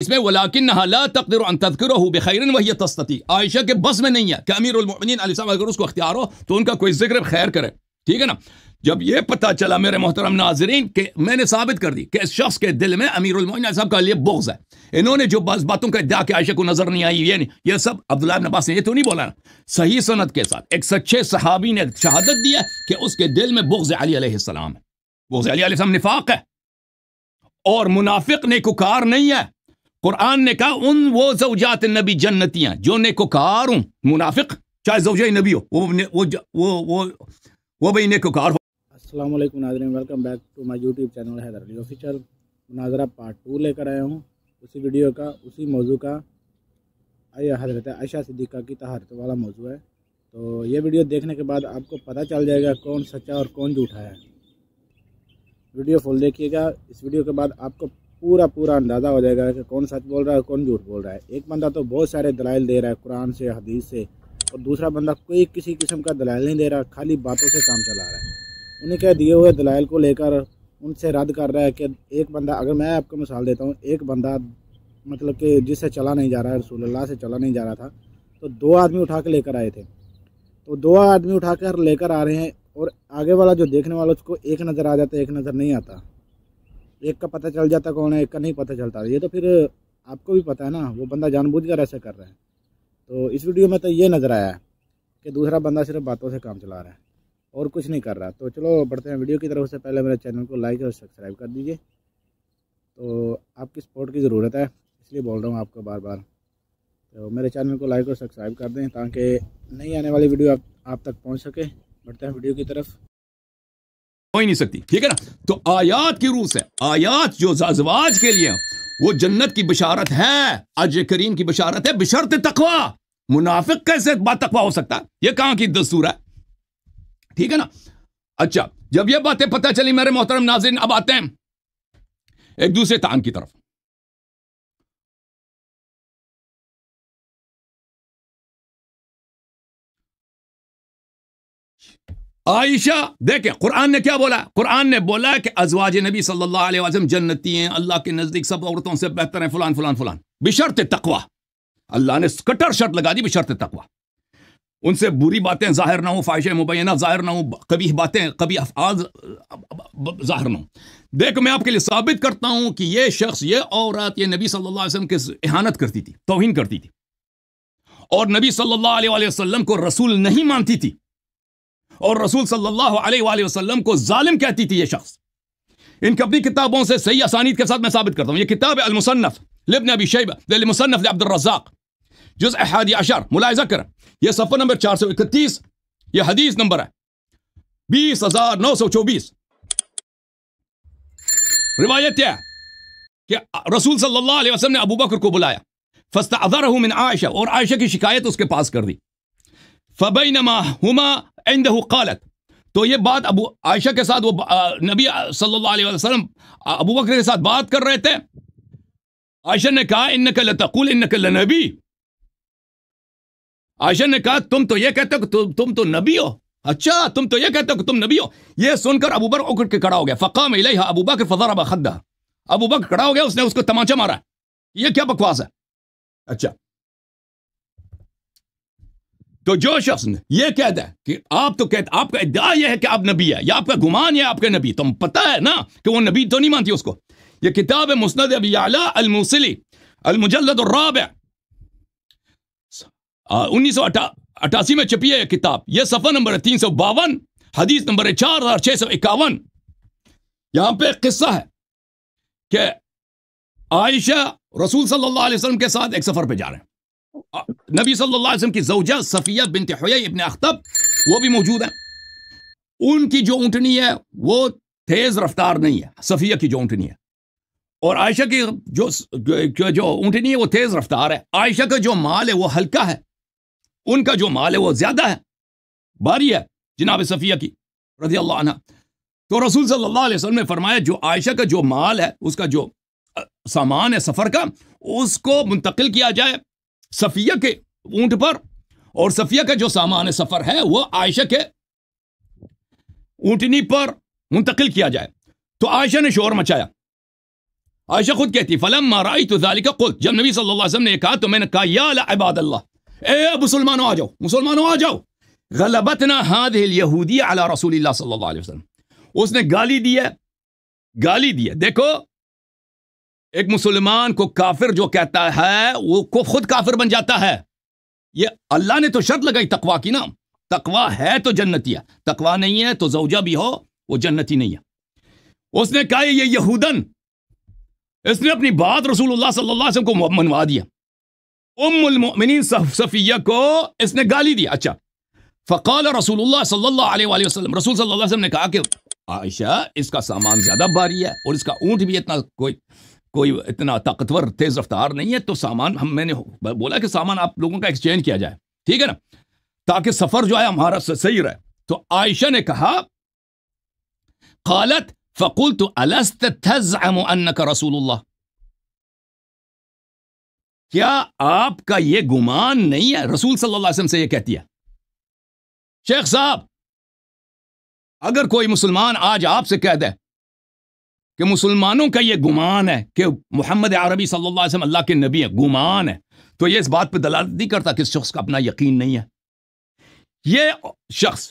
اس میں وَلَكِنَّهَا لَا تَقْدِرُ أَن تَذْكِرَهُ بِخَيْرٍ وَهِيَ تَسْتَطِيعُ، عائشہ کے بس میں نہیں ہے کہ امیر المؤمنین علیہ السلام اگر اس کو اختیار ہو تو ان کا کوئی ذکر خیر کرے، ٹھیک ہے نا۔ جب یہ پتہ چلا میرے محترم ناظرین کہ میں نے ثابت کر دی کہ اس شخص کے دل میں امیر المؤمنین علیہ السلام کا لیے بغض ہے، انہوں نے جو بعض باتوں کا ادعا کہ عائشہ کو نظر نہیں آئی، یہ سب عبداللہ بن عباس نے یہ تو نہیں بولا نا، صحیح سند کے ساتھ ایک سچے صحابی نے شہادت دی ہے کہ اس کے دل میں بغض علی علیہ السلام ہے۔ بغض علی علیہ السلام نفاق ہے اور منافق نیکوکار نہیں ہے۔ قرآن نے کہا ان وہ زوجات نبی جنتیاں جو نیکوکار ہوں، منافق چاہے زوجہ نبی ہو وہ بھی نیکوکار ہو۔ السلام علیکم ناظرین، welcome back to my YouTube channel Haider Ali official. مناظرہ پارٹ 2 لے کر آیا ہوں، اسی ویڈیو کا اسی موضوع کا، حضرت عائشہ صدیقہ کی طہارت والا موضوع ہے۔ تو یہ ویڈیو دیکھنے کے بعد آپ کو پتہ چل جائے گا کون سچا اور کون جھوٹا ہے۔ ویڈیو فل دیکھیے گا، اس ویڈیو کے بعد آپ کو پورا اندازہ ہو جائے گا کہ کون سچ بول رہا ہے کون جھوٹ بول رہا ہے۔ ایک بندہ تو بہت سارے دلائل دے رہا ہے قرآن سے حدیث سے، اور دوسرا بندہ کوئی کسی قسم کا دلائل نہیں دے رہا، خالی باتوں سے کام چلا رہا ہے۔ انہیں کیا دیے ہوئے دلائل کو لے کر ان سے رد کر رہا ہے کہ ایک بندہ، اگر میں آپ کو مثال دیتا ہوں، ایک بندہ مطلب کہ جس سے چلا نہیں جا رہا ہے، رسول اللہ سے چلا نہیں جا رہا تھا، تو 2 آدمی اٹھا کے لے کر آئے تھے، تو 2 آدمی اٹھا کر لے کر آ رہے ہیں، اور آگے والا جو دیکھنے والا اس کو ایک نظر آ جاتا ہے، ایک نظر نہیں آتا، ایک کا پتہ چل جاتا کون ہے، ایک کا نہیں پتہ چلتا۔ یہ تو پھر آپ کو بھی پتہ ہے نا، وہ بندہ جان بوجھ کر ایسا کر رہا ہے۔ تو اس ویڈیو میں تو یہ نظر آیا ہے کہ دوسرا بندہ صرف باتوں سے کام چلا رہا ہے اور کچھ نہیں کر رہا۔ تو چلو بڑھتے ہیں ویڈیو کی طرف۔ سے پہلے میرے چینل کو لائک اور سبسکرائب کر دیجئے، تو آپ کی سپورٹ کی ضرورت ہے، اس لیے بول رہا ہوں آپ کو بار بار۔ تو میرے چینل کو لائک اور سبسکرائب کر دیں تاکہ نئی آنے والی ویڈیو آپ تک پہنچ سکے۔ بڑھتے ہیں ویڈیو کی طرف۔ ہو ہی نہیں سکتی، ٹھیک ہے نا۔ تو آیات کی روح سے، آیات جو ازواج کے لیے وہ جنت کی بشارت ہے، اجر کریم کی بشارت ہے، بشرط تقوی۔ منافق کیسے با تقوی ہو سکتا ہے؟ یہ کہاں کی دستور ہے؟ ٹھیک ہے نا۔ اچھا، جب یہ باتیں پتہ چلی میرے محترم ناظرین، اب آتے ہیں ایک دوسرے تعان کی طرف۔ عائشہ دیکھیں قرآن نے کیا بولا؟ قرآن نے بولا کہ ازواج نبی صلی اللہ علیہ وسلم جنتی ہیں، اللہ کے نزدیک سب عورتوں سے بہتر ہیں، فلان فلان فلان، بشرط تقوی۔ اللہ نے کٹر شرط لگا دی، بشرط تقوی۔ ان سے بری باتیں ظاہر نہ ہوں، فاحشہ مبینہ ظاہر نہ ہوں، قبیح باتیں، قبیح افعال ظاہر نہ ہوں۔ دیکھ میں آپ کے لیے ثابت کرتا ہوں کہ یہ شخص، یہ عورت، یہ نبی صلی اللہ علیہ وسلم کی اہانت کرتی تھی، توہین کرتی تھی، اور نبی صلی اللہ علیہ وسلم کو رسول نہیں مانتی تھی، اور رسول صلی اللہ علیہ وسلم کو ظالم کہتی تھی یہ شخص۔ ان کی اپنی کتابوں سے صحیح اسانید کے ساتھ میں ثابت کرتا ہوں۔ یہ کتاب ہے المصنف لابن ابی شیبہ، المصنف لعبد الرزاق، جزء 11، ملاحظہ کریں، یہ صفحہ نمبر 431، یہ حدیث نمبر ہے 20,924۔ روایت یہ ہے کہ رسول صلی اللہ علیہ وسلم نے ابو بکر کو بلایا، فاستعذرہ من عائشہ، اور عائشہ کی شکایت اس کے پاس کر دی۔ فبینما ہما عنده قالت، تو یہ بات عائشہ کے ساتھ، وہ نبی صلی اللہ علیہ وسلم ابو بکر کے ساتھ بات کر رہے تھے۔ عائشہ نے کہا انک لتقول انک لنبی، عائشہ نے کہا تم تو یہ کہتے ہو کہ تم تو نبی ہو، اچھا تم تو یہ کہتے ہو کہ تم نبی ہو۔ یہ سن کر ابو بکر اکڑ کے کھڑا ہو گیا، فقام الیہا ابو بکر فضرب خدہ، ابو بکر کھڑا ہو گیا، اس نے اس کو تمانچہ مارا۔ یہ کیا بکواس ہے؟ اچھا، تو جو شخص یہ کہتا ہے کہ آپ تو کہتے، آپ کا ادعا یہ ہے کہ آپ نبی ہے، یا آپ کا گمان یہ آپ کے نبی، تم پتہ ہے نا کہ وہ نبی تو نہیں مانتی اس کو۔ یہ کتاب ہے مسند ابی یعلا الموصلی، المجلد الرابع، 1988 میں چھپی ہے یہ کتاب۔ یہ صفحہ نمبر ہے 352، حدیث نمبر ہے 4651۔ یہاں پہ ایک قصہ ہے کہ عائشہ رسول صلی اللہ علیہ وسلم کے ساتھ ایک سفر پہ جا رہے ہیں، نبی صلی اللہ علیہ وسلم کی زوجہ صفیہ بنت حیی ابن اخطب وہ بھی موجود ہیں۔ ان کی جو اونٹنی ہے وہ تیز رفتار نہیں ہے، صفیہ کی جو اونٹنی ہے، اور عائشہ کی جو اونٹنی ہے وہ تیز رفتار ہے۔ عائشہ کا جو مال ہے وہ ہلکا ہے، ان کا جو مال ہے وہ زیادہ ہے، بھاری ہے جناب صفیہ کی رضی اللہ عنہ۔ تو رسول صلی اللہ علیہ وسلم نے فرمایا جو عائشہ کا جو مال ہے، اس کا جو سامان ہے سفر کا، اس کو منتقل کیا جائے صفیہ کے اونٹ پر، اور صفیہ کا جو سامان ہے سفر ہے وہ عائشہ کے اونٹنی پر منتقل کیا جائے۔ تو عائشہ نے شور مچایا، عائشہ خود کہتی فلما رأيت ذلك قلت، جب نبی صلی اللہ علیہ وسلم نے کہا تو میں نے کہا یا لعباد اللہ، اے مسلمانوں آ جاؤ، مسلمانوں آ جاؤ، غلبتنا هذه اليهودية على رسول اللہ صلی اللہ علیہ وسلم. اس نے گالی دی ہے، گالی دی ہے. دیکھو ایک مسلمان کو کافر جو کہتا ہے وہ کو خود کافر بن جاتا ہے. یہ اللہ نے تو شرط لگائی تقوی کی نا، تقوی ہے تو جنتی ہے، تقوی نہیں ہے تو زوجہ بھی ہو وہ جنتی نہیں ہے. اس نے کہا یہ یہودن، اس نے اپنی بات رسول اللہ صلی اللہ علیہ وسلم کو منوا دیا. ام المؤمنین صفیہ کو اس نے گالی دیا. اچھا، فقال رسول اللہ صلی اللہ علیہ وآلہ وسلم، رسول صلی اللہ علیہ وسلم نے کہا کہ عائشہ اس کا سامان زیادہ بھاری ہے اور اس کا اونٹ بھی اتنا کوئی اتنا طاقتور تیز رفتار نہیں ہے، تو سامان میں نے بولا کہ سامان آپ لوگوں کا ایکسچینج کیا جائے، ٹھیک ہے نا، تاکہ سفر جو ہے ہمارا صحیح رہے. تو عائشہ نے کہا قالت فقلت الست تزعم انك رسول اللہ، کیا آپ کا یہ گمان نہیں ہے؟ رسول صلی اللہ علیہ وسلم سے یہ کہتی ہے. شیخ صاحب اگر کوئی مسلمان آج آپ سے کہہ دے کہ مسلمانوں کا یہ گمان ہے کہ محمد عربی صلی اللہ علیہ وسلم اللہ کے نبی ہے، گمان ہے، تو یہ اس بات پہ دلالت نہیں کرتا کہ اس شخص کا اپنا یقین نہیں ہے. یہ شخص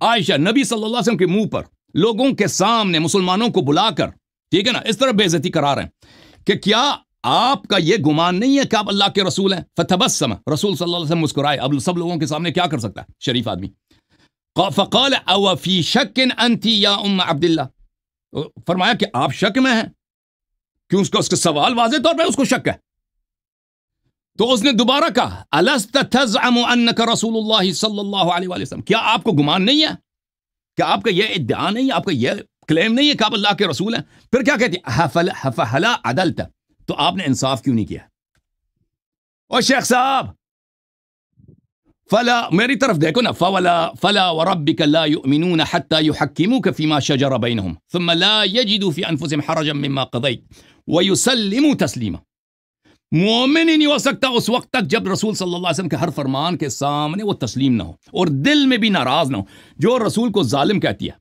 عائشہ نبی صلی اللہ علیہ وسلم کے منہ پر لوگوں کے سامنے مسلمانوں کو بلا کر، ٹھیک ہے نا، اس طرح بے عزتی کرا رہے ہیں کہ کیا آپ کا یہ گمان نہیں ہے کہ آپ اللہ کے رسول ہیں؟ فتبسم، رسول صلی اللہ علیہ وسلم مسکرائے. اب سب لوگوں کے سامنے کیا کر سکتا ہے شریف آدمی. فقال او فی شک انت یا ام عبداللہ، فرمایا کہ آپ شک میں ہیں. کیوں؟ اس کا سوال واضح طور پہ اس کو شک ہے. تو اس نے دوبارہ کہا الست تزعم انک رسول اللہ صلی اللہ علیہ وآلہ وسلم، کیا آپ کو گمان نہیں ہے، کیا آپ کا یہ ادعا نہیں ہے، آپ کا یہ کلیم نہیں ہے کہ آپ اللہ کے رسول ہیں؟ پھر کیا کہتی فلا عدلت، تو آپ نے انصاف کیوں نہیں کیا؟ اور شیخ صاحب فلا، میری طرف دیکھو نا، فلا وربک لا یؤمنون حتی یحکموک فیما شجر بینہم ثم لا یجدوا فی انفسہم حرجا مما قضیت ویسلموا تسلیما. مومن ہی نہیں ہو سکتا اس وقت تک جب رسول صلی اللہ علیہ وسلم کے ہر فرمان کے سامنے وہ تسلیم نہ ہو اور دل میں بھی ناراض نہ ہو. جو رسول کو ظالم کہتی ہے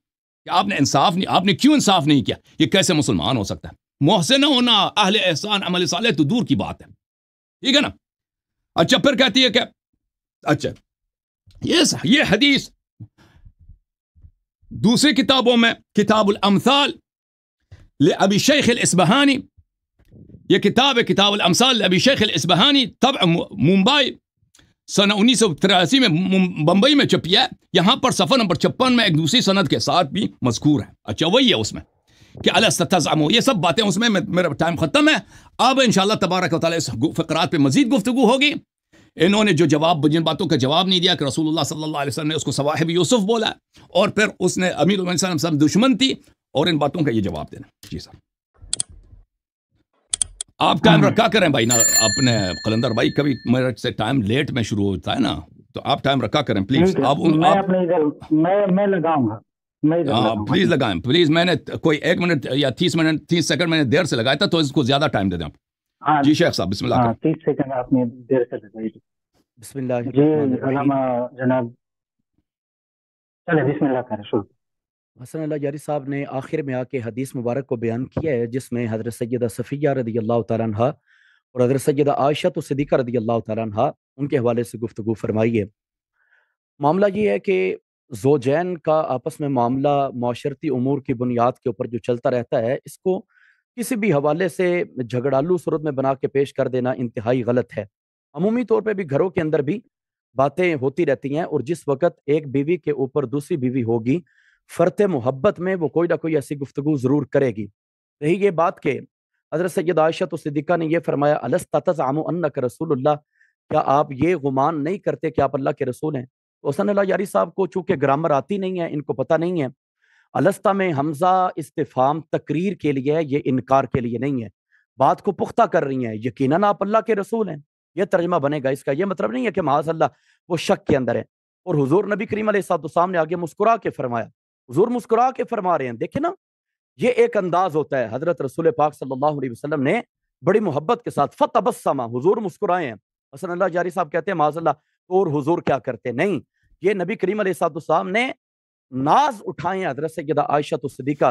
کہ آپ نے انصاف نہیں، آپ نے کیوں انصاف نہیں کیا، یہ کیسے مسلمان ہو سکتا ہے؟ محسن ہونا، اہل احسان، عمل صالح تو دور کی بات ہے، ٹھیک ہے نا. اچھا پھر کہتی ہے کہ اچھا یہ حدیث دوسری کتابوں میں، کتاب الامثال لابی شیخ الاسبہانی، یہ کتاب ہے کتاب الامثال لابی شیخ الاسبہانی، طبع ممبئی، سنہ 1983 میں بمبئی میں چھپی ہے. یہاں پر صفحہ نمبر 56 میں ایک دوسری سند کے ساتھ بھی مذکور ہے. اچھا وہی ہے اس میں کہ الست تزعم، یہ سب باتیں اس میں. میرا ٹائم ختم ہے. اب انشاءاللہ تبارک و تعالی اس فقرات پہ مزید گفتگو ہوگی. انہوں نے جو جواب، جن باتوں کا جواب نہیں دیا کہ رسول اللہ صلی اللہ علیہ وسلم نے اس کو صواحب یوسف بولا اور پھر اس نے امیر المؤمنین صلی اللہ علیہ وسلم دشمن تھی، اور ان باتوں کا یہ جواب دینا. جی سر آپ ٹائم رکھا کریں بھائی نا اپنے قلندر بھائی، کبھی میرے سے ٹائم لیٹ میں شروع ہوتا ہے نا، تو آپ ٹائم رکھا کریں پلیز. میں لگاؤں گا، پلیز لگائیں پلیز. میں نے کوئی 1 منٹ یا 30 سیکنڈ میں نے دیر سے لگایا تھا، تو اس کو زیادہ ٹائم دے دیں آپ. جی شیخ صاحب بسم اللہ. 30 سیکنڈ آپ نے دیر سے لگائی. بسم اللہ جی علامہ جناب چلے بسم اللہ کریں شروع. حسن اللہ جاری صاحب نے آخر میں آ کے حدیث مبارک کو بیان کیا ہے، جس میں حضرت سیدہ صفیہ رضی اللہ تعالیٰ عنہ اور حضرت سیدہ عائشہ صدیقہ رضی اللہ تعالیٰ عنہ ان کے حوالے سے گفتگو فرمائی ہے. معاملہ یہ ہے کہ زوجین کا آپس میں معاملہ معاشرتی امور کی بنیاد کے اوپر جو چلتا رہتا ہے، اس کو کسی بھی حوالے سے جھگڑالو صورت میں بنا کے پیش کر دینا انتہائی غلط ہے. عمومی طور پہ بھی گھروں کے اندر بھی باتیں ہوتی رہتی ہیں، اور جس وقت ایک بیوی کے اوپر دوسری بیوی ہوگی، فرط محبت میں وہ کوئی نہ کوئی ایسی گفتگو ضرور کرے گی. رہی یہ بات کہ حضرت سیدہ عائشہ صدیقہ نے یہ فرمایا الست تزعم انک رسول اللہ، کیا آپ یہ گمان نہیں کرتے کہ آپ اللہ کے رسول ہیں؟ تو حسن اللہ یاری صاحب کو چونکہ گرامر آتی نہیں ہے، ان کو پتہ نہیں ہے، الستہ میں حمزہ استفہام تقریر کے لیے ہے، یہ انکار کے لیے نہیں ہے. بات کو پختہ کر رہی ہیں، یقیناً آپ اللہ کے رسول ہیں، یہ ترجمہ بنے گا. اس کا یہ مطلب نہیں ہے کہ معاذ اللہ وہ شک کے اندر ہے. اور حضور نبی کریم علیہ السلام نے آگے مسکرا کے فرمایا، حضور مسکرا کے فرما رہے ہیں. دیکھیں نا، یہ ایک انداز ہوتا ہے. حضرت رسول پاک صلی اللہ علیہ وسلم نے بڑی محبت کے ساتھ فتبسم، حضور مسکرائے ہیں. حسن اللہ جاری صاحب کہتے ہیں معاذ اللہ اور حضور کیا کرتے؟ نہیں، یہ نبی کریم علیہ السلام نے ناز اٹھائے ہیں حضرت سیدہ عائشہ صدیقہ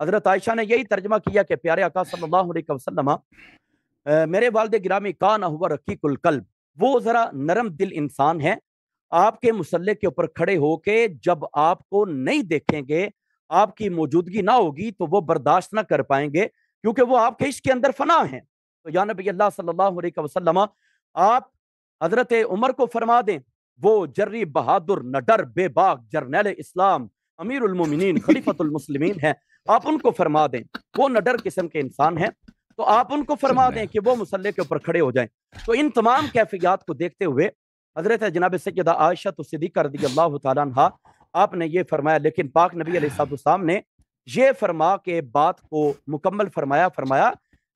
حضرت عائشہ نے یہی ترجمہ کیا کہ پیارے آقا صلی اللہ علیہ وسلم میرے والد گرامی کان ہوا رقیق القلب، وہ ذرا نرم دل انسان ہے، آپ کے مصلی کے اوپر کھڑے ہو کے جب آپ کو نہیں دیکھیں گے، آپ کی موجودگی نہ ہوگی تو وہ برداشت نہ کر پائیں گے، کیونکہ وہ آپ کے عشق کے اندر فنا ہیں۔ تو یا نبی اللہ صلی اللہ علیہ وسلم آپ حضرت عمر کو فرما دیں، وہ جری بہادر نڈر بے باک جرنیل اسلام امیر المومنین خلیفۃ المسلمین ہیں، آپ ان کو فرما دیں، وہ نڈر قسم کے انسان ہیں، تو آپ ان کو فرما دیں کہ وہ مصلی کے اوپر کھڑے ہو جائیں۔ تو ان تمام کیفیات کو دیکھتے ہوئے حضرت جناب سیدہ عائشہ صدیقہ رضی اللہ تعالیٰ عنہا آپ نے یہ فرمایا، لیکن پاک نبی علیہ السلام نے یہ فرما کے بات کو مکمل فرمایا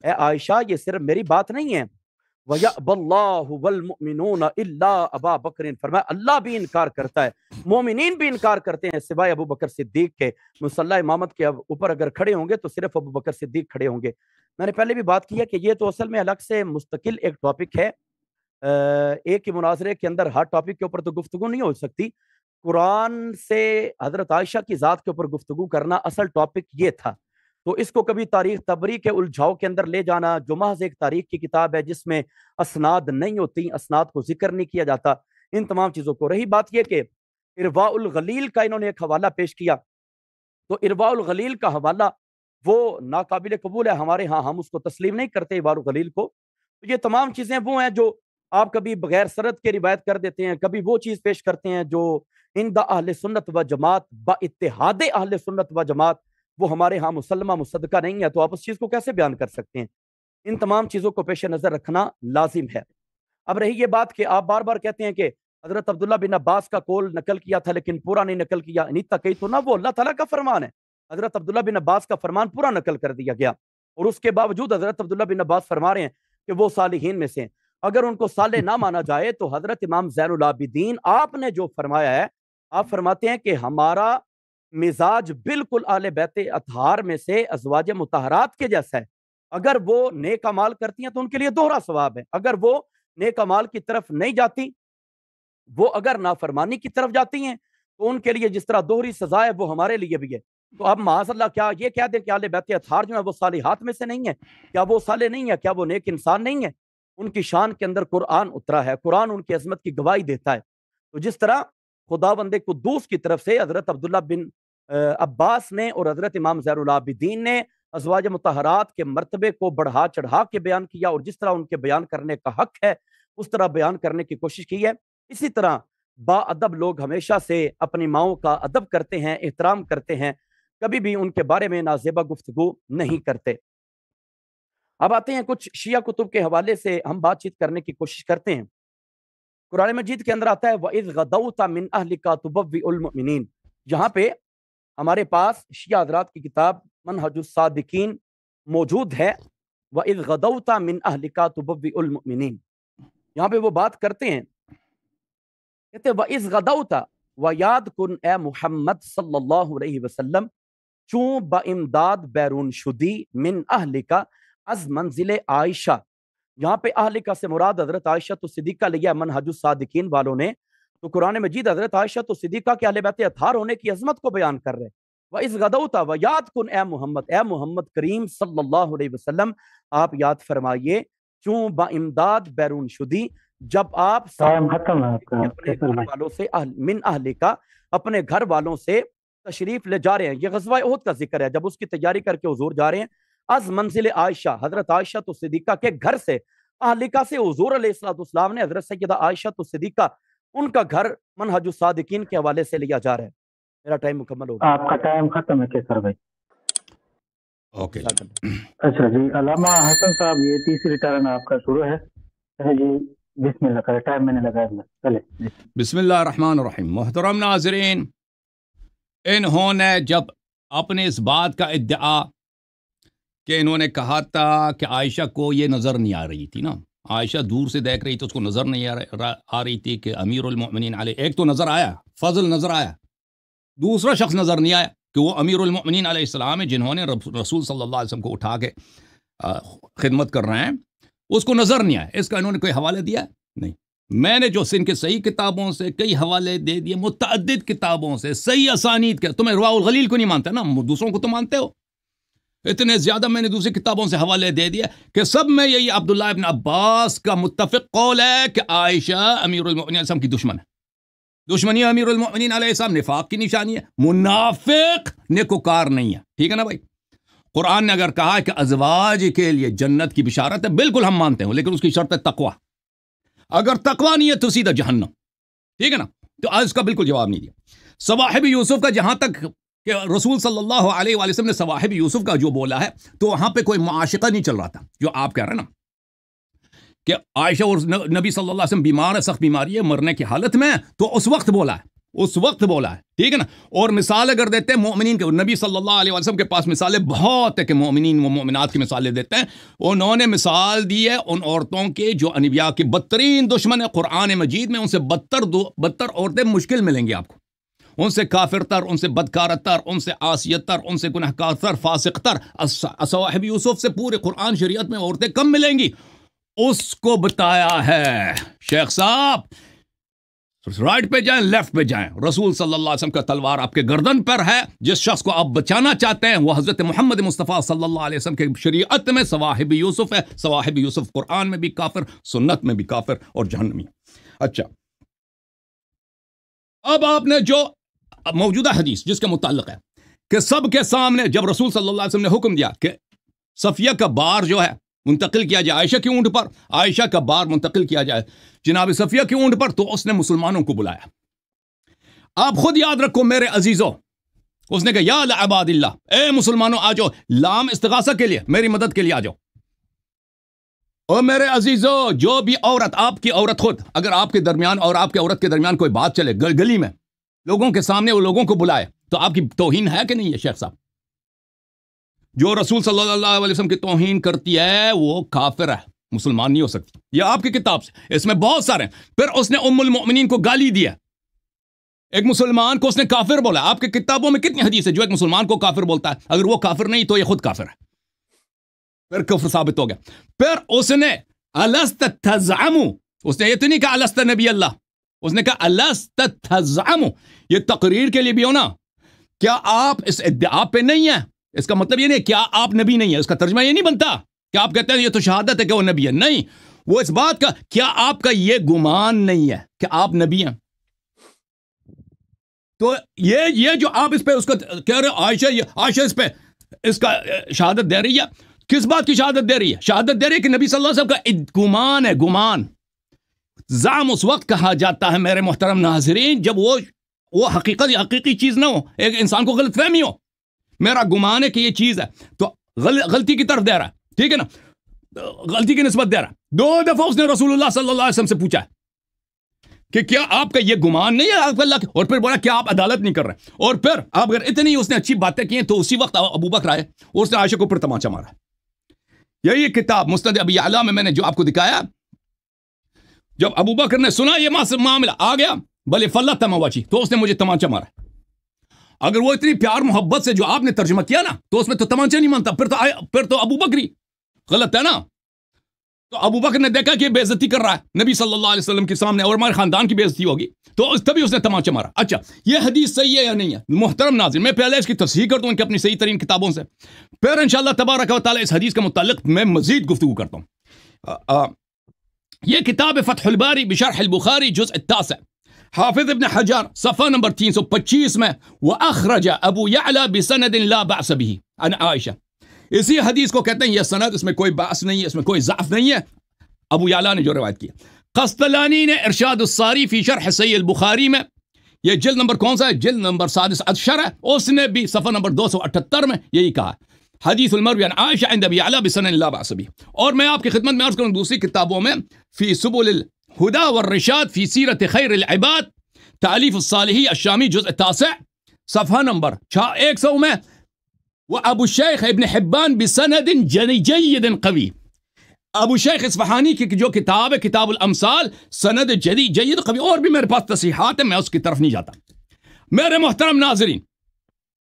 اے عائشہ یہ صرف میری بات نہیں ہے، وَيَأْبَى اللَّهُ وَالْمُؤْمِنُونَ إِلَّا أَبَا بَكْرٍ، فرمایا اللہ بھی انکار کرتا ہے، مومنین بھی انکار کرتے ہیں سوائے ابو بکر صدیق کے، مصلی امامت کے اوپر اگر کھڑے ہوں گے تو صرف ابو بکر صدیق کھڑے ہوں گے۔ میں نے پہلے بھی بات کی ہے کہ یہ تو اصل میں الگ سے مستقل ایک ٹاپک ہے، ایک ہی مناظرے کے اندر ہر ٹاپک کے اوپر تو گفتگو نہیں ہو سکتی۔ قرآن سے حضرت عائشہ کی ذات کے اوپر گفتگو کرنا اصل ٹاپک یہ تھا، تو اس کو کبھی تاریخ طبری کے الجھاؤ کے اندر لے جانا، جو محض ایک تاریخ کی کتاب ہے جس میں اسناد نہیں ہوتی، اسناد کو ذکر نہیں کیا جاتا، ان تمام چیزوں کو۔ رہی بات یہ کہ ارواء الغلیل کا انہوں نے ایک حوالہ پیش کیا، تو ارواء الغلیل کا حوالہ وہ ناقابل قبول ہے ہمارے ہاں، ہم اس کو تسلیم نہیں کرتے ارواء الغلیل کو۔ یہ تمام چیزیں وہ ہیں جو آپ کبھی بغیر سرد کے روایت کر دیتے ہیں، کبھی وہ چیز پیش کرتے ہیں جو عند اہل سنت و جماعت با اتحاد اہل سنت و جماعت وہ ہمارے ہاں مسلمہ مصدقہ نہیں ہے، تو آپ اس چیز کو کیسے بیان کر سکتے ہیں؟ ان تمام چیزوں کو پیش نظر رکھنا لازم ہے۔ اب رہی یہ بات کہ آپ بار بار کہتے ہیں کہ حضرت عبداللہ بن عباس کا قول نقل کیا تھا لیکن پورا نہیں نقل کیا، نیتا کہی تو نہ، وہ اللہ تعالیٰ کا فرمان ہے، حضرت عبداللہ بن عباس کا فرمان پورا نقل کر دیا گیا، اور اس کے باوجود حضرت عبداللہ بن عباس فرما رہے ہیں کہ وہ صالحین میں سے ہیں۔ اگر ان کو صالح نہ مانا جائے تو حضرت امام زین العابدین آپ نے جو فرمایا ہے، آپ فرماتے ہیں کہ ہمارا مزاج بالکل اہل بیت اطہار میں سے ازواج مطہرات کے جیسا ہے، اگر وہ نیک اعمال کرتی ہیں تو ان کے لیے دوہرا ثواب ہے، اگر وہ نیک اعمال کی طرف نہیں جاتی، وہ اگر نافرمانی کی طرف جاتی ہیں تو ان کے لیے جس طرح دوہری سزا ہے وہ ہمارے لیے بھی ہے۔ تو اب معاذ اللہ کیا یہ کہہ دیں کہ اہل بیت اطہار جو ہے وہ صالحات میں سے نہیں ہے؟ کیا وہ صالح نہیں ہے؟ کیا وہ نیک انسان نہیں ہے؟ ان کی شان کے اندر قرآن اترا ہے، قرآن ان کی عظمت کی گواہی دیتا ہے۔ تو جس طرح خداوند قدوس کی طرف سے حضرت عبداللہ بن عباس نے اور حضرت امام زین العابدین نے ازواج مطہرات کے مرتبے کو بڑھا چڑھا کے بیان کیا، اور جس طرح ان کے بیان کرنے کا حق ہے اس طرح بیان کرنے کی کوشش کی ہے، اسی طرح با ادب لوگ ہمیشہ سے اپنی ماؤں کا ادب کرتے ہیں، احترام کرتے ہیں، کبھی بھی ان کے بارے میں نازیبہ گفتگو نہیں کرتے۔ اب آتے ہیں کچھ شیعہ کتب کے حوالے سے ہم بات چیت کرنے کی کوشش کرتے ہیں۔ قرآن مجید کے اندر آتا ہے وَإِذْ غَدَوْتَ مِنْ أَهْلِكَ تُبَوِّئُ الْمُؤْمِنِينَ، جہاں پہ ہمارے پاس شیعہ حضرات کی کتاب منہج الصادقین موجود ہے، وَإِذْ غَدَوْتَ مِنْ أَهْلِكَ تُبَوِّئُ الْمُؤْمِنِينَ، یہاں پہ وہ بات کرتے ہیں، کہتے ہیں وَإِذْ غَدَوْتَ، وَیاد کن اے محمد صلی اللہ علیہ وسلم، چون با امداد بیرون شدی من اہلکا از منزل عائشہ، یہاں پہ اہلکا سے مراد حضرت عائشہ صدیقہ لیا منہج الصادقین والوں نے، تو قرآن مجید حضرت عائشہ صدیقہ کے اہل بیت اطہار ہونے کی عظمت کو بیان کر رہے ہیں۔ وَإِذْ غَدَوْتَ، وَیاد کن اے محمد کریم صلی اللہ علیہ وسلم، آپ یاد فرمائیے، چون با امداد بیرون شدی، جب آپ ختم ہے آپ کا اپنے گھر والوں سے من اہلکا، اپنے گھر والوں سے تشریف لے جا رہے ہیں، یہ غزوہ احد کا ذکر ہے، جب اس کی تیاری کر کے حضور جا رہے ہیں، از منزل عائشہ، حضرت عائشہ صدیقہ کے گھر سے، اہلکا سے حضور علیہ السلام نے حضرت سیدہ عائشہ صدیقہ ان کا گھر منہج الصادقین کے حوالے سے لیا جا رہا ہے۔ میرا ٹائم مکمل ہو گیا، آپ کا ٹائم ختم ہے کیسر بھائی۔ اوکے اچھا جی، علامہ حسن صاحب یہ تیسری ٹرن آپ کا شروع ہے جی، بسم اللہ کرے، ٹائم میں نے لگایا، چلے۔ بسم اللہ الرحمن الرحیم۔ محترم ناظرین، انہوں نے جب اپنے اس بات کا ادعا کہ انہوں نے کہا تھا کہ عائشہ کو یہ نظر نہیں آ رہی تھی نا، عائشہ دور سے دیکھ رہی تو اس کو نظر نہیں آ رہی تھی کہ امیر المؤمنین علیہ، ایک تو نظر آیا، فضل نظر آیا، دوسرا شخص نظر نہیں آیا کہ وہ امیر المؤمنین علیہ السلام ہے جنہوں نے رسول صلی اللہ علیہ وسلم کو اٹھا کے خدمت کر رہے ہیں، اس کو نظر نہیں آیا۔ اس کا انہوں نے کوئی حوالہ دیا نہیں، میں نے جو ان کے صحیح کتابوں سے کئی حوالے دے دیے، متعدد کتابوں سے صحیح اسانید کے، تمہیں ارواء الغلیل کو نہیں مانتے نا، دوسروں کو تو مانتے ہو، اتنے زیادہ میں نے دوسری کتابوں سے حوالے دے دیا کہ سب میں یہی عبداللہ ابن عباس کا متفق قول ہے کہ عائشہ امیر المؤمنین علیہ السلام کی دشمن ہے. دشمنی امیر المؤمنین علیہ السلام نفاق کی نشانی ہے. منافق نیکوکار نہیں ہے. ٹھیک ہے نا بھائی. قرآن نے اگر کہا کہ ازواج کے لیے جنت کی بشارت ہے، بالکل ہم مانتے ہیں، لیکن اس کی شرط ہے تقوی. اگر تقوی نہیں ہے تو سیدھا جہنم. ٹھیک ہے نا. تو آج اس کا بالکل جواب نہیں دیا. صواحب یوسف کا جہاں تک کہ رسول صلی اللہ علیہ وآلہ وسلم نے صواحب یوسف کا جو بولا ہے تو وہاں پہ کوئی معاشقہ نہیں چل رہا تھا جو آپ کہہ رہے ہیں نا کہ عائشہ اور نبی صلی اللہ علیہ وسلم بیمار ہے، سخت بیماری ہے، مرنے کی حالت میں ہے، تو اس وقت بولا ہے. ٹھیک ہے نا. اور مثال اگر دیتے ہیں مومنین کے، نبی صلی اللہ علیہ وسلم کے پاس مثالیں بہت ہے کہ مومنین و مومنات کی مثالیں دیتے ہیں. انہوں نے مثال دی ہے ان عورتوں کے جو انبیاء کی بدترین دشمن ہے. قرآن مجید میں ان سے بدتر عورتیں مشکل ملیں گی آپ کو. ان سے کافر تر، ان سے بدکار تر، ان سے عاصیت تر، ان سے گناہ کار تر، فاسق تر. صواحب یوسف سے پورے قرآن شریعت میں عورتیں کم ملیں گی. اس کو بتایا ہے شیخ صاحب. رائٹ پہ جائیں، لیفٹ پہ جائیں، رسول صلی اللہ علیہ وسلم کا تلوار آپ کے گردن پر ہے. جس شخص کو آپ بچانا چاہتے ہیں وہ حضرت محمد مصطفیٰ صلی اللہ علیہ وسلم کے شریعت میں صواحب یوسف ہے. صواحب یوسف قرآن میں بھی کافر، سنت میں بھی کافر اور جہنمی. اچھا، اب آپ نے جو موجودہ حدیث جس کے متعلق ہے کہ سب کے سامنے جب رسول صلی اللہ علیہ وسلم نے حکم دیا کہ صفیہ کا بار جو ہے منتقل کیا جائے عائشہ کی اونٹ پر، عائشہ کا بار منتقل کیا جائے جناب صفیہ کی اونٹ پر، تو اس نے مسلمانوں کو بلایا. آپ خود یاد رکھو میرے عزیزوں، اس نے کہا یا لعباد اللہ، اے مسلمانوں آ جاؤ، لام استغاثہ کے لیے، میری مدد کے لیے آ جاؤ. اور میرے عزیزوں، جو بھی عورت، آپ کی عورت خود، اگر آپ کے درمیان اور آپ کے عورت کے درمیان کوئی بات چلے گلی میں لوگوں کے سامنے، وہ لوگوں کو بلائے، تو آپ کی توہین ہے کہ نہیں ہے شیخ صاحب؟ جو رسول صلی اللہ علیہ وسلم کی توہین کرتی ہے وہ کافر ہے، مسلمان نہیں ہو سکتی. یہ آپ کی کتاب سے، اس میں بہت سارے ہیں. پھر اس نے ام المؤمنین کو گالی دیا، ایک مسلمان کو اس نے کافر بولا. آپ کی کتابوں میں کتنی حدیث ہے جو ایک مسلمان کو کافر بولتا ہے؟ اگر وہ کافر نہیں تو یہ خود کافر ہے، پھر کفر ثابت ہو گیا. پھر اس نے الست تزعم، اس نے یہ تو نہیں کہا الست نبی اللہ، اس نے کہا الست تزعم. یہ تقریر کے لیے بھی ہونا، کیا آپ اس ادعا پہ نہیں ہیں؟ اس کا مطلب یہ نہیں کیا آپ نبی نہیں ہے، اس کا ترجمہ یہ نہیں بنتا کہ آپ کہتے ہیں یہ تو شہادت ہے کہ وہ نبی ہے. نہیں، وہ اس بات کا کیا آپ کا یہ گمان نہیں ہے کہ آپ نبی ہیں؟ تو یہ جو آپ اس پہ اس کا کہہ رہے عائشہ اس پہ اس کا شہادت دے رہی ہے، کس بات کی شہادت دے رہی ہے؟ شہادت دے رہی ہے کہ نبی صلی اللہ علیہ وسلم کا گمان ہے. گمان زعم اس وقت کہا جاتا ہے میرے محترم ناظرین جب وہ حقیقی چیز نہ ہو، ایک انسان کو غلط فہمی ہو. میرا گمان ہے کہ یہ چیز ہے تو غلطی کی طرف دے رہا ہے. ٹھیک ہے نا، غلطی کی نسبت دے رہا ہے. 2 دفعہ اس نے رسول اللہ صلی اللہ علیہ وسلم سے پوچھا کہ کیا آپ کا یہ گمان نہیں ہے آپ کا اللہ، اور پھر بولا کیا آپ عدالت نہیں کر رہے. اور پھر آپ اگر اتنی اس نے اچھی باتیں کی ہیں تو اسی وقت ابو بکر آئے اور اس نے عائشہ کو پھر تمانچہ مارا. یہی کتاب مسند ابی اعلیٰ میں نے جو آپ کو دکھایا، جب ابو بکر نے سنا یہ معاملہ آ گیا بلے فلہ تمواچی، تو اس نے مجھے تمانچہ مارا. اگر وہ اتنی پیار محبت سے جو آپ نے ترجمہ کیا نا تو اس میں تو تمانچہ نہیں مانتا، پھر تو ابو بکری غلط ہے نا. تو ابو بکر نے دیکھا کہ یہ بے عزتی کر رہا ہے نبی صلی اللہ علیہ وسلم کے سامنے اور ہمارے خاندان کی بے عزتی ہوگی، تو تبھی اس نے تمانچہ مارا. اچھا، یہ حدیث صحیح ہے یا نہیں ہے؟ محترم ناظرین، میں پہلے اس کی تصحیح کر دوں ان کی اپنی صحیح ترین کتابوں سے، پھر انشاءاللہ تبارک و تعالی اس حدیث کے متعلق میں مزید گفتگو کرتا ہوں. یہ کتاب فتح الباری بشرح البخاری جزء 9، حافظ ابن حجر صفحہ نمبر 325 میں وَأَخْرَجَ أَبُو يَعْلَى بِسَنَدٍ لَا بَعْسَ بِهِ عن عائشہ. اسی حدیث کو کہتے ہیں یہ سند، اس میں کوئی باس نہیں ہے، اس میں کوئی ضعف نہیں ہے. ابو یعلا نے جو روایت کی. قسطلانی نے ارشاد الساری فی شرح صحیح البخاری میں، یہ جلد نمبر کون سا ہے؟ جلد نمبر 16 ہے. اس نے بھی صفحہ نمبر 278 میں یہی کہا حدیث المروی عن عائشہ عند ابی یعلا بسند لا بأس به. اور میں آپ کی خدمت میں عرض کروں دوسری کتابوں میں فی سبل الہدی والرشاد فی سیرت خیر العباد تالیف الصالحی الشامی جزء 9 صفحہ نمبر 100 میں، وابو الشیخ ابن حبان بسند جید قوی. ابو شیخ اصفہانی کی جو کتاب ہے کتاب الامثال، سند جید قوی. اور بھی میرے پاس تصحیحات ہیں، میں اس کی طرف نہیں جاتا. میرے محترم ناظرین،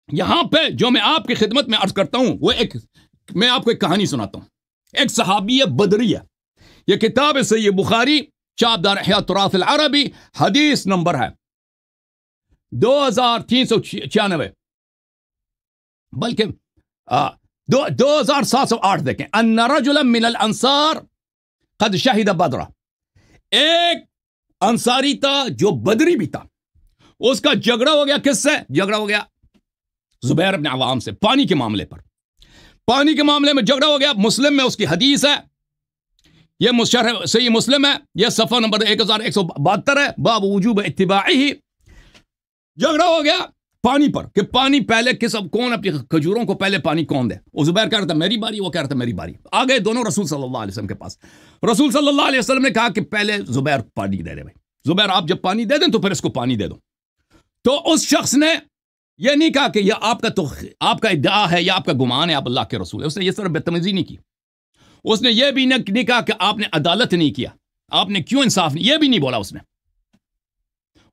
یہاں پہ جو میں آپ کی خدمت میں عرض کرتا ہوں وہ میں آپ کو ایک کہانی سناتا ہوں. ایک صحابی بدری ہے. یہ کتاب ہے صحیح بخاری، چاپ دار احیاء تراث العربی، حدیث نمبر ہے 2396، بلکہ 2708 دیکھیں، ان رجلا من الانصار قد شہد بدرہ، ایک انصاری تھا جو بدری بھی تھا، اس کا جھگڑا ہو گیا، کس سے جھگڑا ہو گیا؟ زبیر بن عوام سے، پانی کے معاملے پر، پانی کے معاملے میں جھگڑا ہو گیا۔ مسلم میں اس کی حدیث ہے، یہ مشرح صحیح مسلم ہے، یہ صفحہ نمبر 1172 ہے، باب وجوب اتباعہ۔ جھگڑا ہو گیا پانی پر کہ پانی پہلے کون اپنی کھجوروں کو پہلے پانی کون دے؟ وہ زبیر کہہ رہا تھا میری باری، وہ کہہ رہا تھا میری باری۔ آ گئے دونوں رسول صلی اللہ علیہ وسلم کے پاس، رسول صلی اللہ علیہ وسلم نے کہا کہ پہلے زبیر پانی دے دے، بھائی زبیر آپ جب پانی دے دیں تو پھر اس کو پانی دے دو۔ تو اس شخص نے یہ نہیں کہا کہ یہ آپ کا ادعا ہے یا آپ کا گمان ہے آپ اللہ کے رسول ہے، اس نے یہ صرف بدتمیزی نہیں کی، اس نے یہ بھی نہیں کہا کہ آپ نے عدالت نہیں کیا، آپ نے کیوں انصاف نہیں، یہ بھی نہیں بولا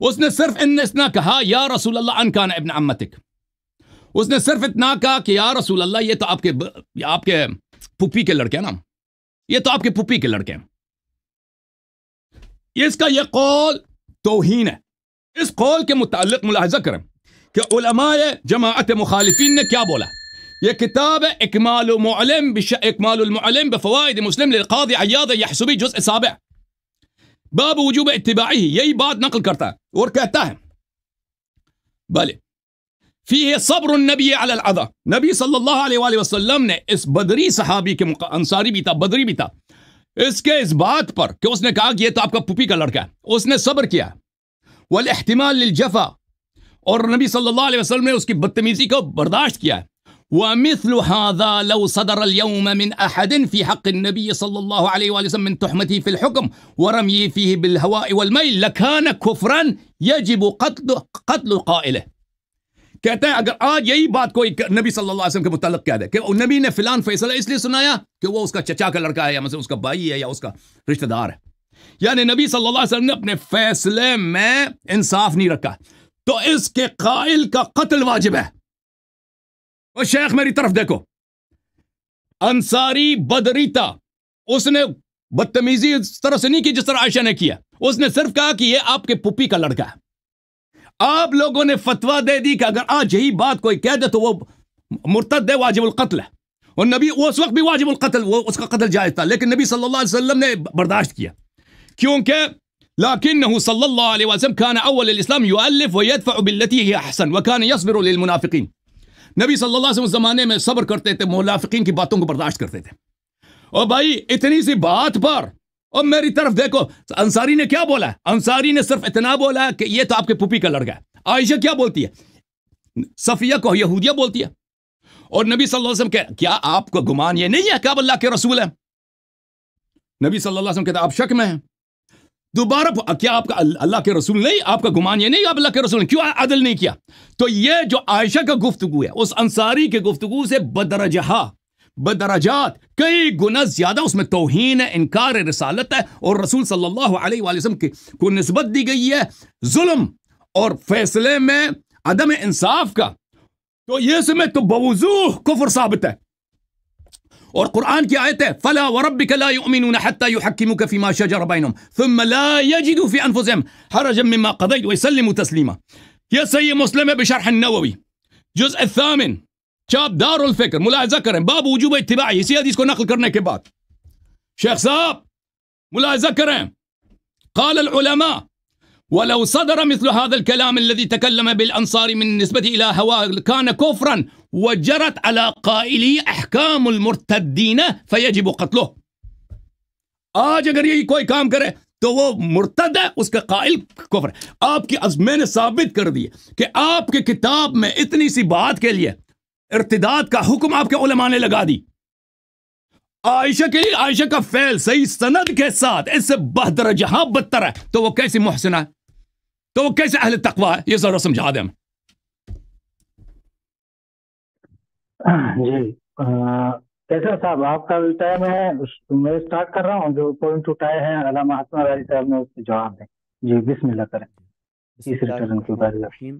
اس نے صرف اتنا کہا یا رسول اللہ ان کان ابن عمتک، اس نے صرف اتنا کہا کہ یا رسول اللہ یہ تو آپ کے پھپھی کے لڑکے ہیں نا، یہ تو آپ کے پھپھی کے لڑکے ہیں۔ اس کا یہ قول توہین ہے۔ اس قول کے متعلق ملاحظہ کریں کہ علماء جماعت مخالفین نے کیا بولا۔ یہ کتاب ہے اکمال المعلم بفوائد مسلم للقاضی عیاض یحسبی جزء 7 باب وجوب اتباعہ، یہی بات نقل کرتا ہے اور کہتا ہے بلے فیہ صبر النبی علی العذا، نبی صلی اللہ علیہ وآلہ وسلم نے اس بدری صحابی کے انصاری بھی تھا، بدری بھی تھا، اس کے اس بات پر کہ اس نے کہا کہ یہ تو آپ کا پھپھی کا لڑکا ہے، اس نے صبر کیا، والاحتمال للجفا، اور نبی صلی اللہ علیہ وسلم نے اس کی بدتمیزی کو برداشت کیا ہے۔ ومثل هذا لو صدر اليوم من أحد في حق النبي صلى الله عليه وآله وسلم من تهمته في الحكم ورميه فيه بالهواء والميل لكان كفرا يجب قتل قائله۔ کہتے ہیں اگر آج یہی بات کوئی نبی صلی اللہ علیہ وسلم کے متعلق کہہ دے کہ نبی نے فلان فیصلہ اس لیے سنایا کہ وہ اس کا چچا کا لڑکا ہے یا مثلا اس کا بھائی ہے یا اس کا رشتہ دار ہے، یعنی نبی صلی اللہ علیہ وسلم نے اپنے فیصلے میں انصاف نہیں رکھا تو اس کے قائل کا قتل واجب ہے۔ اور شیخ میری طرف دیکھو، انصاری بدری تھا، اس نے بدتمیزی اس طرح سے نہیں کی جس طرح عائشہ نے کیا، اس نے صرف کہا کہ یہ آپ کے پھپھی کا لڑکا ہے۔ آپ لوگوں نے فتویٰ دے دی کہ اگر آج یہی بات کوئی کہہ دے تو وہ مرتد ہے، واجب القتل ہے، اور نبی اس وقت بھی واجب القتل، وہ اس کا قتل جائز تھا، لیکن نبی صلی اللہ علیہ وسلم نے برداشت کیا، کیونکہ لكنه صلى الله عليه وسلم كان اول الاسلام يؤلف ويدفع بالتي هي احسن وكان يصبر للمنافقين۔ نبی صلی اللہ علیہ وسلم زمانے میں صبر کرتے تھے، منافقین کی باتوں کو برداشت کرتے تھے۔ اور بھائی اتنی سی بات پر، اور میری طرف دیکھو انصاری نے کیا بولا ہے، انصاری نے صرف اتنا بولا کہ یہ تو آپ کے پھپھی کا لڑکا ہے۔ عائشہ کیا بولتی ہے؟ صفیہ کو یہودیہ بولتی ہے، اور نبی صلی اللہ علیہ وسلم کہ کیا آپ کو گمان یہ نہیں ہے کہ آپ اللہ کے رسول ہیں؟ نبی صلی اللہ علیہ وسلم کہتا آپ شک میں ہیں، دوبارہ کیا آپ کا اللہ کے رسول نہیں، آپ کا گمان یہ نہیں آپ اللہ کے رسول ہیں، کیوں عدل نہیں کیا؟ تو یہ جو عائشہ کا گفتگو ہے اس انصاری کے گفتگو سے بدرجات کئی گنا زیادہ اس میں توہین ہے، انکار رسالت ہے، اور رسول صلی اللہ علیہ وآلہ وسلم کو نسبت دی گئی ہے ظلم اور فیصلے میں عدم انصاف کا، تو یہ سمجھ تو بوضوح کفر ثابت ہے۔ اور قرآن کی آیت ہے فَلَا وَرَبِّكَ لَا يُؤْمِنُونَ حَتَّى يُحَكِّمُوكَ فِي مَا شَجَرَ بَيْنَهُمْ ثُمَّ لَا يَجِدُوا فِي أَنفُسِهِمْ حَرَجًا مِّمَّا قَضَيْتَ وَيُسَلِّمُوا تَسْلِيمًا۔ یہ صحیح مسلم ہے بشرح النووی جزء 8 چاپ دار الفکر، ملاحظہ کریں باب وجوب اتباع، اسی حدیث کو نقل کرنے کے بعد شیخ صاحب ملاحظہ کریں، قال العلماء ولو صدر مثل هذا الكلام الذي تكلم بالأنصار من نسبة إلى هوى كان كفرا وجرت على قائلي أحكام المرتدين فيجب قتله۔ آج اگر یہی کوئی کام کرے تو وہ مرتد ہے، اس کا قائل کفر ہے۔ آپ کی میں نے ثابت کر دی کہ آپ کے کتاب میں اتنی سی بات کے لیے ارتداد کا حکم آپ کے علماء نے لگا دی۔ عائشہ کے لیے عائشہ کا فعل صحیح سند کے ساتھ اس سے بہتر جہاں بدتر ہے، تو وہ کیسی محسنہ ہے، تو وہ کیسے اہل تقوی ہے، یہ ذرا سمجھا دیں ہمیں۔ جی کیسر صاحب آپ کا بھی ٹائم ہے، میں اسٹارٹ کر رہا ہوں، جو پوائنٹ اٹھائے ہیں علامہ حسن علی صاحب نے اس کے جواب دیں۔ جی بسم اللہ کریں۔ تیسرے ٹرن کے بارے میں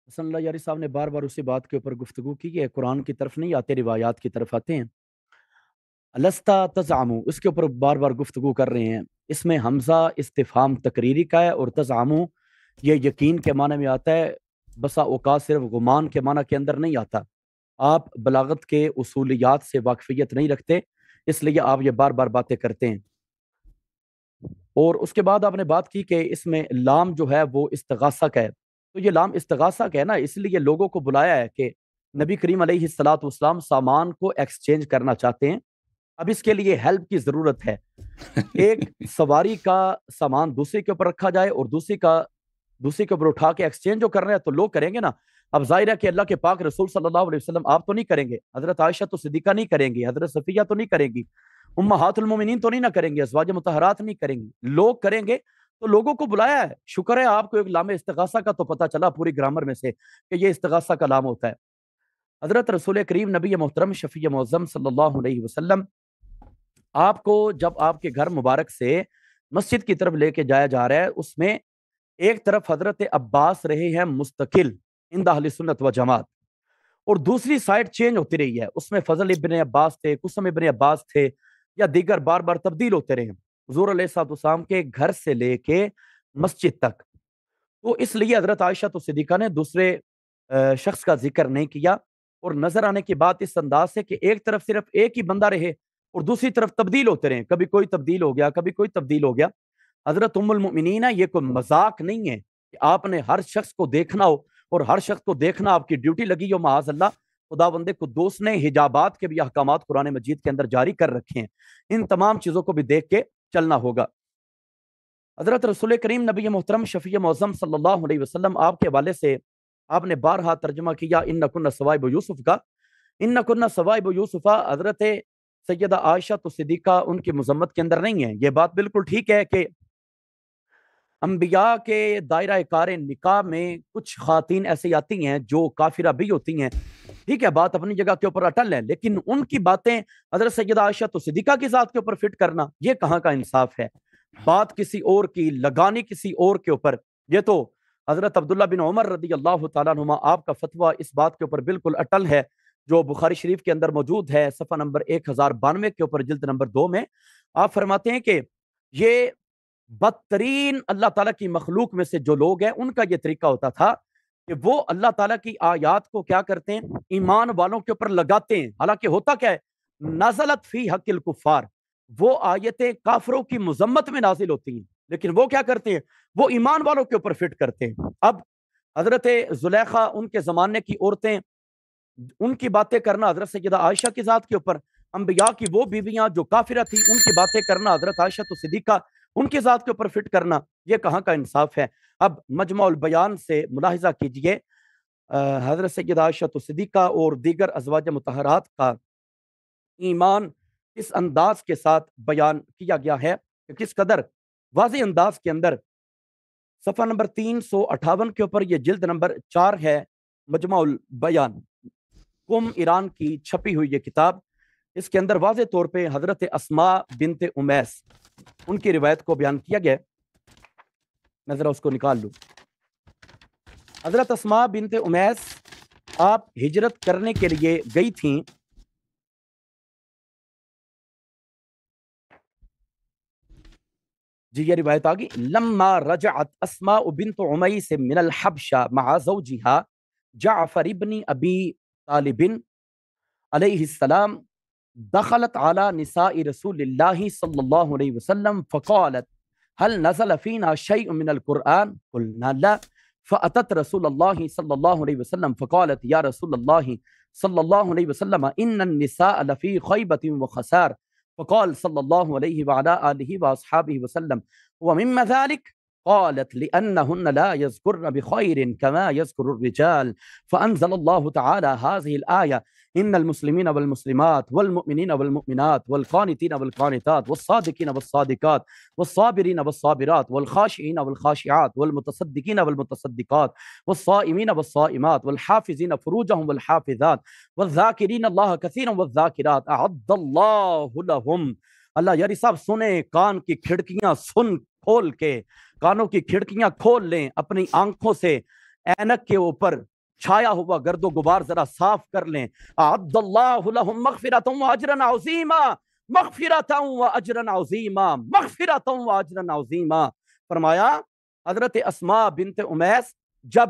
حسن اللہ یاری صاحب نے بار بار اسی بات کے اوپر گفتگو کی کہ قرآن کی طرف نہیں آتے، روایات کی طرف آتے ہیں۔ الستا تزعمو اس کے اوپر بار بار گفتگو کر رہے ہیں، اس میں حمزہ استفہام تقریری کا ہے، اور تزعمو یہ یقین کے معنی میں آتا ہے، بسا اوقات صرف گمان کے معنی کے اندر نہیں آتا۔ آپ بلاغت کے اصولیات سے واقفیت نہیں رکھتے، اس لیے آپ یہ بار بار باتیں کرتے ہیں۔ اور اس کے بعد آپ نے بات کی کہ اس میں لام جو ہے وہ استغاثہ کا ہے، تو یہ لام استغاثہ کا ہے نا، اس لیے لوگوں کو بلایا ہے کہ نبی کریم علیہ الصلوۃ والسلام سامان کو ایکسچینج کرنا چاہتے ہیں، اب اس کے لیے ہیلپ کی ضرورت ہے۔ ایک سواری کا سامان دوسرے کے اوپر رکھا جائے اور دوسرے کے اوپر اٹھا کے ایکسچینج جو کر رہے ہیں تو لوگ کریں گے نا۔ اب ظاہر ہے کہ اللہ کے پاک رسول صلی اللہ علیہ وسلم آپ تو نہیں کریں گے، حضرت عائشہ تو صدیقہ نہیں کریں گی، حضرت صفیہ تو نہیں کریں گی، امہات المومنین تو نہیں نہ کریں گے، ازواج مطہرات نہیں کریں گی، لوگ کریں گے تو لوگوں کو بلایا ہے۔ شکر ہے آپ کو ایک لام استغاثہ کا تو پتہ چلا پوری گرامر میں سے کہ یہ استغاثہ کا لام ہوتا ہے۔ حضرت رسول کریم نبی محترم شفیع معظم صلی اللہ علیہ وسلم آپ کو جب آپ کے گھر مبارک سے مسجد کی طرف لے کے جایا جا رہا ہے، اس میں ایک طرف حضرت عباس رہے ہیں مستقل عند اہل سنت و جماعت، اور دوسری سائڈ چینج ہوتی رہی ہے، اس میں فضل ابن عباس تھے، قسم ابن عباس تھے، یا دیگر بار بار تبدیل ہوتے رہے حضور علیہ الصلوۃ والسلام کے گھر سے لے کے مسجد تک۔ تو اس لیے حضرت عائشہ تو صدیقہ نے دوسرے شخص کا ذکر نہیں کیا، اور نظر آنے کی بات اس انداز سے کہ ایک طرف صرف ایک ہی بندہ رہے اور دوسری طرف تبدیل ہوتے رہے، کبھی کوئی تبدیل ہو گیا، کبھی کوئی تبدیل ہو گیا۔ حضرت ام المؤمنین ہے، یہ کوئی مذاق نہیں ہے کہ آپ نے ہر شخص کو دیکھنا ہو اور ہر شخص کو دیکھنا آپ کی ڈیوٹی لگی ہو، معاذ اللہ۔ خداوند قدوس نے حجابات کے بھی احکامات قرآن مجید کے اندر جاری کر رکھے ہیں، ان تمام چیزوں کو بھی دیکھ کے چلنا ہوگا۔ حضرت رسول کریم نبی محترم شفیع معظم صلی اللہ علیہ وسلم آپ کے حوالے سے آپ نے بارہا ترجمہ کیا انکن صوائب یوسف کا، انکن صوائب یوسف، حضرت سیدہ عائشہ تو صدیقہ ان کی مذمت کے اندر نہیں ہے۔ یہ بات بالکل ٹھیک ہے کہ انبیاء کے دائرہ کار نکاح میں کچھ خواتین ایسی آتی ہیں جو کافرہ بھی ہوتی ہیں، ٹھیک ہے، بات اپنی جگہ کے اوپر اٹل ہے، لیکن ان کی باتیں حضرت سیدہ عائشہ تو صدیقہ کی ذات کے اوپر فٹ کرنا، یہ کہاں کا انصاف ہے؟ بات کسی اور کی لگانی کسی اور کے اوپر، یہ تو حضرت عبداللہ بن عمر رضی اللہ تعالیٰ عنہما آپ کا فتویٰ اس بات کے اوپر بالکل اٹل ہے، جو بخاری شریف کے اندر موجود ہے، صفحہ نمبر 1092 کے اوپر جلد نمبر 2 میں آپ فرماتے ہیں کہ یہ بدترین اللہ تعالیٰ کی مخلوق میں سے جو لوگ ہیں ان کا یہ طریقہ ہوتا تھا کہ وہ اللہ تعالیٰ کی آیات کو کیا کرتے ہیں، ایمان والوں کے اوپر لگاتے ہیں، حالانکہ ہوتا کیا ہے، نازلت فی حق الکفار، وہ آیتیں کافروں کی مذمت میں نازل ہوتی ہیں، لیکن وہ کیا کرتے ہیں، وہ ایمان والوں کے اوپر فٹ کرتے ہیں۔ اب حضرت زلیخا ان کے زمانے کی عورتیں، ان کی باتیں کرنا حضرت سیدہ عائشہ کی ذات کے اوپر، انبیاء کی وہ بیویاں جو کافرہ تھی ان کی باتیں کرنا حضرت عائشہ تو صدیقہ ان کی ذات کے اوپر فٹ کرنا، یہ کہاں کا انصاف ہے؟ اب مجمع البیان سے ملاحظہ کیجئے، حضرت سیدہ عائشہ تو صدیقہ اور دیگر ازواج مطہرات کا ایمان اس انداز کے ساتھ بیان کیا گیا ہے کہ کس قدر واضح انداز کے اندر۔ صفحہ نمبر 358 کے اوپر یہ جلد نمبر 4 ہے، مجمع البیان، قم ایران کی چھپی ہوئی یہ کتاب، اس کے اندر واضح طور پہ حضرت اسماء بنت امیس ان کی روایت کو بیان کیا گیا۔ میں ذرا اس کو نکال لوں۔ حضرت اسماء بنت امیس آپ ہجرت کرنے کے لیے گئی تھیں، جی یہ روایت آگئی، لما رجعت اسماء بنت امیس من الحبشہ مع زوجها جعفر ابن ابی طالب علیہ السلام دخلت على نساء رسول الله صلی اللہ علیہ وسلم فقالت هل نزل فينا شيء من القرآن قلنا لا فأتت رسول الله صلی اللہ علیہ وسلم فقالت یا رسول اللہ صلی اللہ علیہ وسلم ان النساء لفی خیبت وخسار فقال صلی اللہ علیہ وعلى آلہ واصحابہ وسلم ومما ذلك قالت لأنهن لا يذكرن بخير كما يذكر الرجال فأنزل الله تعالى هذه الآية إن المسلمين والمسلمات والمؤمنين والمؤمنات والقانتين والقانتات والصادقين والصادقات والصابرين والصابرات والخاشعين والخاشعات والمتصدقين والمتصدقات والصائمين والصائمات والحافظين فروجهم والحافظات والذاكرين الله كثيرا والذاكرات أعد الله لهم۔ اللہ یاری صاحب سنیں، کان کی کھڑکیاں سن کھول کے، کانوں کی کھڑکیاں کھول لیں، اپنی آنکھوں سے اینک کے اوپر چھایا ہوا گرد و غبار ذرا صاف کر لیں۔ اعد اللہ لہم مغفرۃ واجرا عظیما، مغفرۃ واجرا عظیما، مغفرۃ واجرا عظیما۔ فرمایا حضرت اسماء بنت امیس جب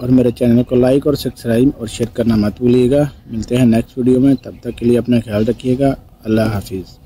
اور میرے چینل کو لائک اور سبسکرائب اور شیئر کرنا مت بھولیے گا۔ ملتے ہیں نیکسٹ ویڈیو میں، تب تک کے لیے اپنا خیال رکھیے گا۔ اللہ حافظ۔